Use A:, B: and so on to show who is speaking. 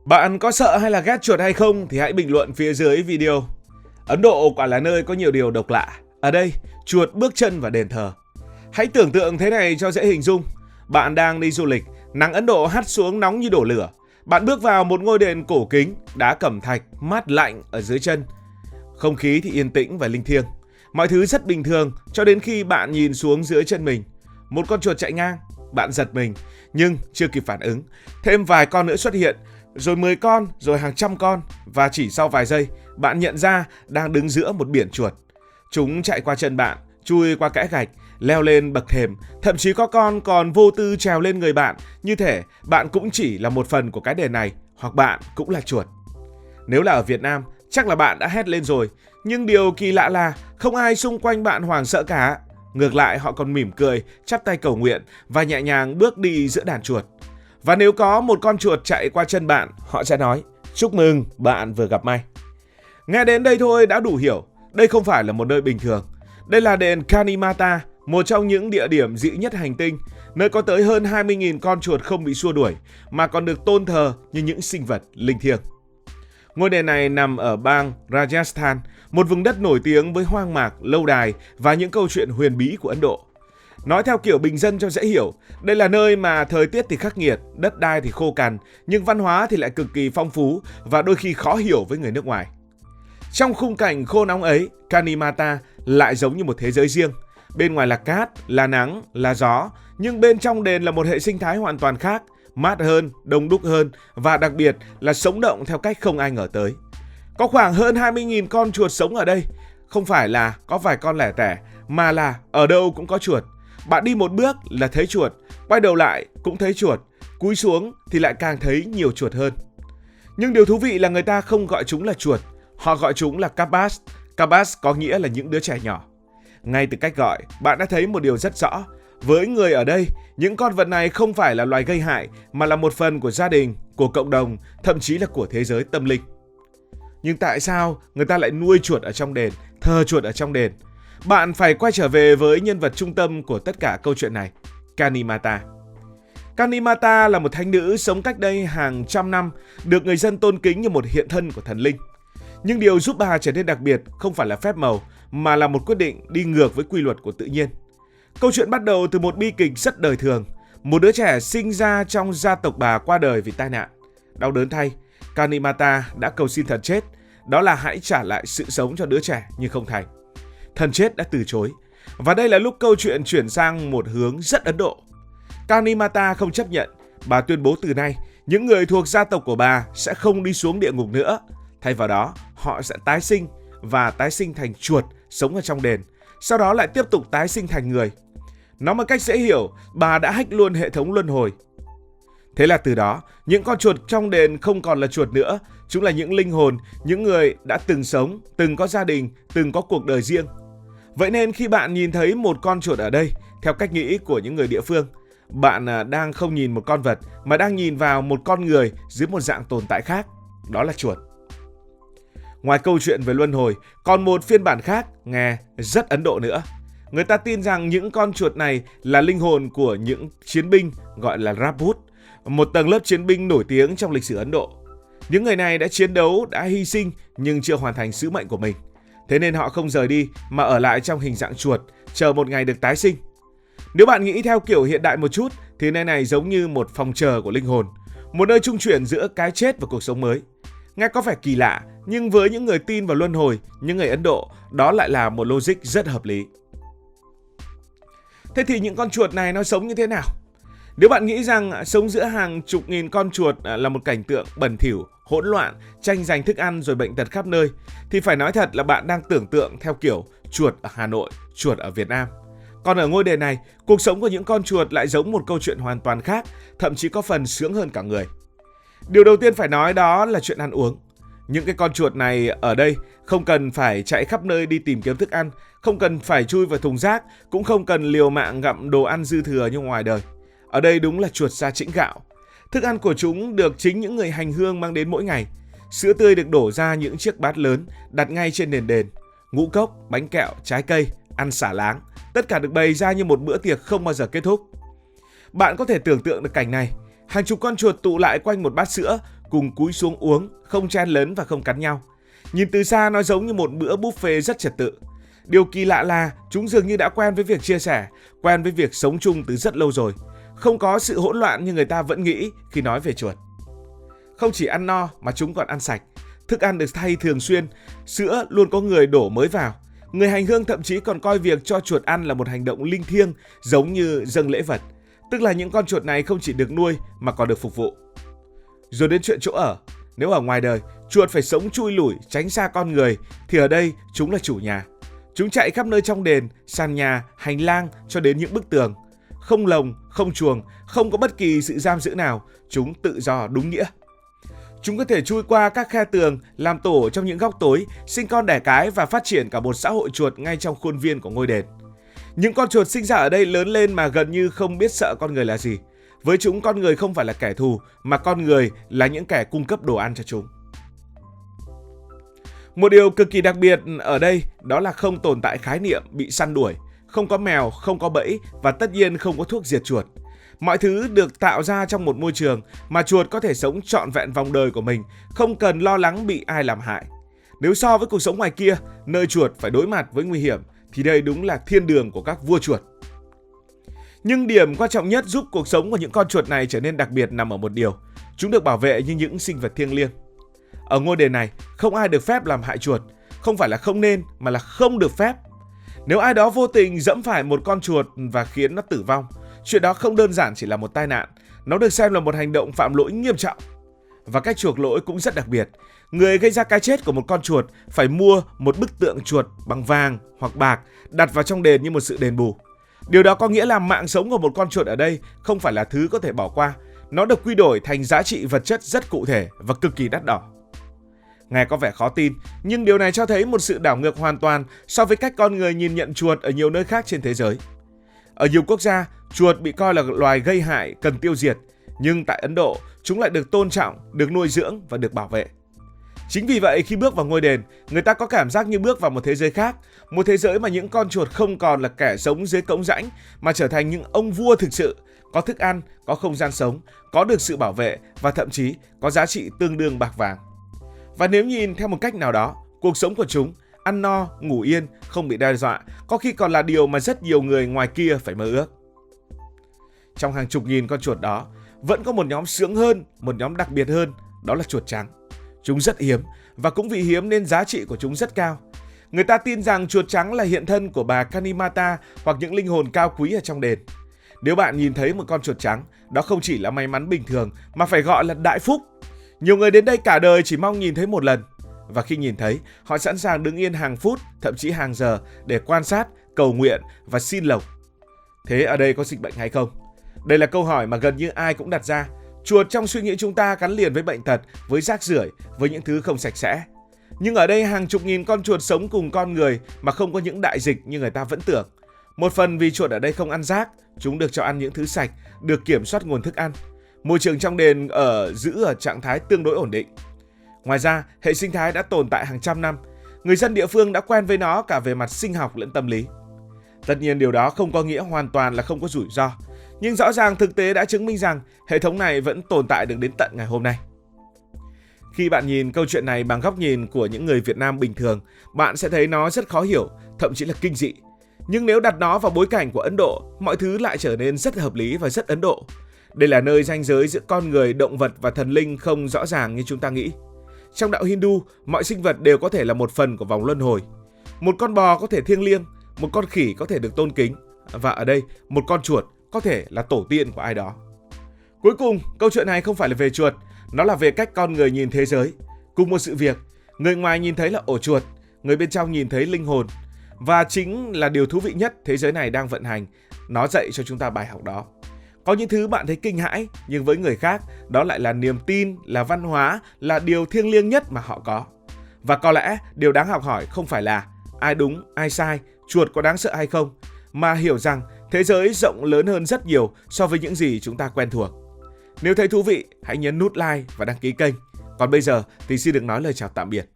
A: Bạn có sợ hay là ghét chuột hay không thì hãy bình luận phía dưới video. Ấn Độ quả là nơi có nhiều điều độc lạ. Ở đây, chuột bước chân vào đền thờ. Hãy tưởng tượng thế này cho dễ hình dung. Bạn đang đi du lịch, nắng Ấn Độ hắt xuống nóng như đổ lửa. Bạn bước vào một ngôi đền cổ kính, đá cẩm thạch, mát lạnh ở dưới chân. Không khí thì yên tĩnh và linh thiêng. Mọi thứ rất bình thường cho đến khi bạn nhìn xuống dưới chân mình. Một con chuột chạy ngang, bạn giật mình, nhưng chưa kịp phản ứng. Thêm vài con nữa xuất hiện, rồi 10 con, rồi hàng trăm con. Và chỉ sau vài giây, bạn nhận ra đang đứng giữa một biển chuột. Chúng chạy qua chân bạn, chui qua kẽ gạch, leo lên bậc thềm. Thậm chí có con còn vô tư trèo lên người bạn. Như thể bạn cũng chỉ là một phần của cái đền này, hoặc bạn cũng là chuột. Nếu là ở Việt Nam, chắc là bạn đã hét lên rồi. Nhưng điều kỳ lạ là không ai xung quanh bạn hoảng sợ cả. Ngược lại, họ còn mỉm cười, chắp tay cầu nguyện và nhẹ nhàng bước đi giữa đàn chuột. Và nếu có một con chuột chạy qua chân bạn, họ sẽ nói: chúc mừng, bạn vừa gặp may. Nghe đến đây thôi đã đủ hiểu, đây không phải là một nơi bình thường. Đây là đền Kanimata, một trong những địa điểm dị nhất hành tinh, nơi có tới hơn 20.000 con chuột không bị xua đuổi, mà còn được tôn thờ như những sinh vật linh thiêng. Ngôi đền này nằm ở bang Rajasthan, một vùng đất nổi tiếng với hoang mạc, lâu đài và những câu chuyện huyền bí của Ấn Độ. Nói theo kiểu bình dân cho dễ hiểu, đây là nơi mà thời tiết thì khắc nghiệt, đất đai thì khô cằn, nhưng văn hóa thì lại cực kỳ phong phú và đôi khi khó hiểu với người nước ngoài. Trong khung cảnh khô nóng ấy, Kanimata lại giống như một thế giới riêng. Bên ngoài là cát, là nắng, là gió, nhưng bên trong đền là một hệ sinh thái hoàn toàn khác, mát hơn, đông đúc hơn và đặc biệt là sống động theo cách không ai ngờ tới. Có khoảng hơn 20.000 con chuột sống ở đây, không phải là có vài con lẻ tẻ, mà là ở đâu cũng có chuột. Bạn đi một bước là thấy chuột, quay đầu lại cũng thấy chuột, cúi xuống thì lại càng thấy nhiều chuột hơn. Nhưng điều thú vị là người ta không gọi chúng là chuột, họ gọi chúng là kabas. Kabas có nghĩa là những đứa trẻ nhỏ. Ngay từ cách gọi, bạn đã thấy một điều rất rõ. Với người ở đây, những con vật này không phải là loài gây hại, mà là một phần của gia đình, của cộng đồng, thậm chí là của thế giới tâm linh. Nhưng tại sao người ta lại nuôi chuột ở trong đền, thờ chuột ở trong đền? Bạn phải quay trở về với nhân vật trung tâm của tất cả câu chuyện này, Kanimata. Kanimata là một thánh nữ sống cách đây hàng trăm năm, được người dân tôn kính như một hiện thân của thần linh. Nhưng điều giúp bà trở nên đặc biệt không phải là phép màu, mà là một quyết định đi ngược với quy luật của tự nhiên. Câu chuyện bắt đầu từ một bi kịch rất đời thường. Một đứa trẻ sinh ra trong gia tộc bà qua đời vì tai nạn. Đau đớn thay, Kanimata đã cầu xin thần chết, đó là hãy trả lại sự sống cho đứa trẻ, nhưng không thành. Thần chết đã từ chối. Và đây là lúc câu chuyện chuyển sang một hướng rất Ấn Độ. Kanimata không chấp nhận. Bà tuyên bố từ nay, những người thuộc gia tộc của bà sẽ không đi xuống địa ngục nữa. Thay vào đó, họ sẽ tái sinh và tái sinh thành chuột sống ở trong đền. Sau đó lại tiếp tục tái sinh thành người. Nói một cách dễ hiểu, bà đã hack luôn hệ thống luân hồi. Thế là từ đó, những con chuột trong đền không còn là chuột nữa. Chúng là những linh hồn, những người đã từng sống, từng có gia đình, từng có cuộc đời riêng. Vậy nên khi bạn nhìn thấy một con chuột ở đây, theo cách nghĩ của những người địa phương, bạn đang không nhìn một con vật, mà đang nhìn vào một con người dưới một dạng tồn tại khác. Đó là chuột. Ngoài câu chuyện về luân hồi, còn một phiên bản khác nghe rất Ấn Độ nữa. Người ta tin rằng những con chuột này là linh hồn của những chiến binh gọi là Rajput, một tầng lớp chiến binh nổi tiếng trong lịch sử Ấn Độ. Những người này đã chiến đấu, đã hy sinh nhưng chưa hoàn thành sứ mệnh của mình. Thế nên họ không rời đi mà ở lại trong hình dạng chuột, chờ một ngày được tái sinh. Nếu bạn nghĩ theo kiểu hiện đại một chút thì nơi này giống như một phòng chờ của linh hồn, một nơi trung chuyển giữa cái chết và cuộc sống mới. Nghe có vẻ kỳ lạ, nhưng với những người tin vào luân hồi, những người Ấn Độ, đó lại là một logic rất hợp lý. Thế thì những con chuột này nó sống như thế nào? Nếu bạn nghĩ rằng sống giữa hàng chục nghìn con chuột là một cảnh tượng bẩn thỉu, hỗn loạn, tranh giành thức ăn rồi bệnh tật khắp nơi, thì phải nói thật là bạn đang tưởng tượng theo kiểu chuột ở Hà Nội, chuột ở Việt Nam. Còn ở ngôi đền này, cuộc sống của những con chuột lại giống một câu chuyện hoàn toàn khác, thậm chí có phần sướng hơn cả người. Điều đầu tiên phải nói đó là chuyện ăn uống. Những cái con chuột này ở đây không cần phải chạy khắp nơi đi tìm kiếm thức ăn, không cần phải chui vào thùng rác, cũng không cần liều mạng gặm đồ ăn dư thừa như ngoài đời. Ở đây đúng là chuột sa chĩnh gạo. Thức ăn của chúng được chính những người hành hương mang đến mỗi ngày. Sữa tươi được đổ ra những chiếc bát lớn đặt ngay trên nền đền. Ngũ cốc, bánh kẹo, trái cây, ăn xả láng, tất cả được bày ra như một bữa tiệc không bao giờ kết thúc. Bạn có thể tưởng tượng được cảnh này. Hàng chục con chuột tụ lại quanh một bát sữa, cùng cúi xuống uống, không chen lấn và không cắn nhau. Nhìn từ xa nó giống như một bữa buffet rất trật tự. Điều kỳ lạ là chúng dường như đã quen với việc chia sẻ, quen với việc sống chung từ rất lâu rồi. Không có sự hỗn loạn như người ta vẫn nghĩ khi nói về chuột. Không chỉ ăn no mà chúng còn ăn sạch. Thức ăn được thay thường xuyên, sữa luôn có người đổ mới vào. Người hành hương thậm chí còn coi việc cho chuột ăn là một hành động linh thiêng, giống như dâng lễ vật. Tức là những con chuột này không chỉ được nuôi mà còn được phục vụ. Rồi đến chuyện chỗ ở. Nếu ở ngoài đời, chuột phải sống chui lủi, tránh xa con người, thì ở đây chúng là chủ nhà. Chúng chạy khắp nơi trong đền, sàn nhà, hành lang cho đến những bức tường. Không lồng, không chuồng, không có bất kỳ sự giam giữ nào, chúng tự do đúng nghĩa. Chúng có thể chui qua các khe tường, làm tổ trong những góc tối, sinh con đẻ cái và phát triển cả một xã hội chuột ngay trong khuôn viên của ngôi đền. Những con chuột sinh ra ở đây lớn lên mà gần như không biết sợ con người là gì. Với chúng, con người không phải là kẻ thù, mà con người là những kẻ cung cấp đồ ăn cho chúng. Một điều cực kỳ đặc biệt ở đây đó là không tồn tại khái niệm bị săn đuổi, không có mèo, không có bẫy và tất nhiên không có thuốc diệt chuột. Mọi thứ được tạo ra trong một môi trường mà chuột có thể sống trọn vẹn vòng đời của mình, không cần lo lắng bị ai làm hại. Nếu so với cuộc sống ngoài kia, nơi chuột phải đối mặt với nguy hiểm, thì đây đúng là thiên đường của các vua chuột. Nhưng điểm quan trọng nhất giúp cuộc sống của những con chuột này trở nên đặc biệt nằm ở một điều: chúng được bảo vệ như những sinh vật thiêng liêng. Ở ngôi đền này, không ai được phép làm hại chuột, không phải là không nên mà là không được phép. Nếu ai đó vô tình giẫm phải một con chuột và khiến nó tử vong, chuyện đó không đơn giản chỉ là một tai nạn, nó được xem là một hành động phạm lỗi nghiêm trọng. Và cách chuộc lỗi cũng rất đặc biệt. Người gây ra cái chết của một con chuột phải mua một bức tượng chuột bằng vàng hoặc bạc đặt vào trong đền như một sự đền bù. Điều đó có nghĩa là mạng sống của một con chuột ở đây không phải là thứ có thể bỏ qua. Nó được quy đổi thành giá trị vật chất rất cụ thể và cực kỳ đắt đỏ. Nghe có vẻ khó tin, nhưng điều này cho thấy một sự đảo ngược hoàn toàn so với cách con người nhìn nhận chuột ở nhiều nơi khác trên thế giới. Ở nhiều quốc gia, chuột bị coi là loài gây hại cần tiêu diệt, nhưng tại Ấn Độ, chúng lại được tôn trọng, được nuôi dưỡng và được bảo vệ. Chính vì vậy, khi bước vào ngôi đền, người ta có cảm giác như bước vào một thế giới khác, một thế giới mà những con chuột không còn là kẻ sống dưới cống rãnh, mà trở thành những ông vua thực sự, có thức ăn, có không gian sống, có được sự bảo vệ và thậm chí có giá trị tương đương bạc vàng. Và nếu nhìn theo một cách nào đó, cuộc sống của chúng, ăn no, ngủ yên, không bị đe dọa, có khi còn là điều mà rất nhiều người ngoài kia phải mơ ước. Trong hàng chục nghìn con chuột đó, vẫn có một nhóm sướng hơn, một nhóm đặc biệt hơn, đó là chuột trắng. Chúng rất hiếm, và cũng vì hiếm nên giá trị của chúng rất cao. Người ta tin rằng chuột trắng là hiện thân của bà Kanimata hoặc những linh hồn cao quý ở trong đền. Nếu bạn nhìn thấy một con chuột trắng, đó không chỉ là may mắn bình thường, mà phải gọi là đại phúc. Nhiều người đến đây cả đời chỉ mong nhìn thấy một lần. Và khi nhìn thấy, họ sẵn sàng đứng yên hàng phút, thậm chí hàng giờ để quan sát, cầu nguyện và xin lộc. Thế ở đây có dịch bệnh hay không? Đây là câu hỏi mà gần như ai cũng đặt ra. Chuột trong suy nghĩ chúng ta gắn liền với bệnh tật, với rác rưởi, với những thứ không sạch sẽ. Nhưng ở đây hàng chục nghìn con chuột sống cùng con người mà không có những đại dịch như người ta vẫn tưởng. Một phần vì chuột ở đây không ăn rác, chúng được cho ăn những thứ sạch, được kiểm soát nguồn thức ăn. Môi trường trong đền giữ ở trạng thái tương đối ổn định. Ngoài ra, hệ sinh thái đã tồn tại hàng trăm năm. Người dân địa phương đã quen với nó cả về mặt sinh học lẫn tâm lý. Tất nhiên điều đó không có nghĩa hoàn toàn là không có rủi ro. Nhưng rõ ràng thực tế đã chứng minh rằng hệ thống này vẫn tồn tại được đến tận ngày hôm nay. Khi bạn nhìn câu chuyện này bằng góc nhìn của những người Việt Nam bình thường, bạn sẽ thấy nó rất khó hiểu, thậm chí là kinh dị. Nhưng nếu đặt nó vào bối cảnh của Ấn Độ, mọi thứ lại trở nên rất hợp lý và rất Ấn Độ. Đây là nơi ranh giới giữa con người, động vật và thần linh không rõ ràng như chúng ta nghĩ. Trong đạo Hindu, mọi sinh vật đều có thể là một phần của vòng luân hồi. Một con bò có thể thiêng liêng, một con khỉ có thể được tôn kính, và ở đây, một con chuột có thể là tổ tiên của ai đó. Cuối cùng, câu chuyện này không phải là về chuột, nó là về cách con người nhìn thế giới. Cùng một sự việc, người ngoài nhìn thấy là ổ chuột, người bên trong nhìn thấy linh hồn. Và chính là điều thú vị nhất thế giới này đang vận hành, nó dạy cho chúng ta bài học đó. Có những thứ bạn thấy kinh hãi, nhưng với người khác, đó lại là niềm tin, là văn hóa, là điều thiêng liêng nhất mà họ có. Và có lẽ, điều đáng học hỏi không phải là ai đúng, ai sai, chuột có đáng sợ hay không, mà hiểu rằng thế giới rộng lớn hơn rất nhiều so với những gì chúng ta quen thuộc. Nếu thấy thú vị, hãy nhấn nút like và đăng ký kênh. Còn bây giờ thì xin được nói lời chào tạm biệt.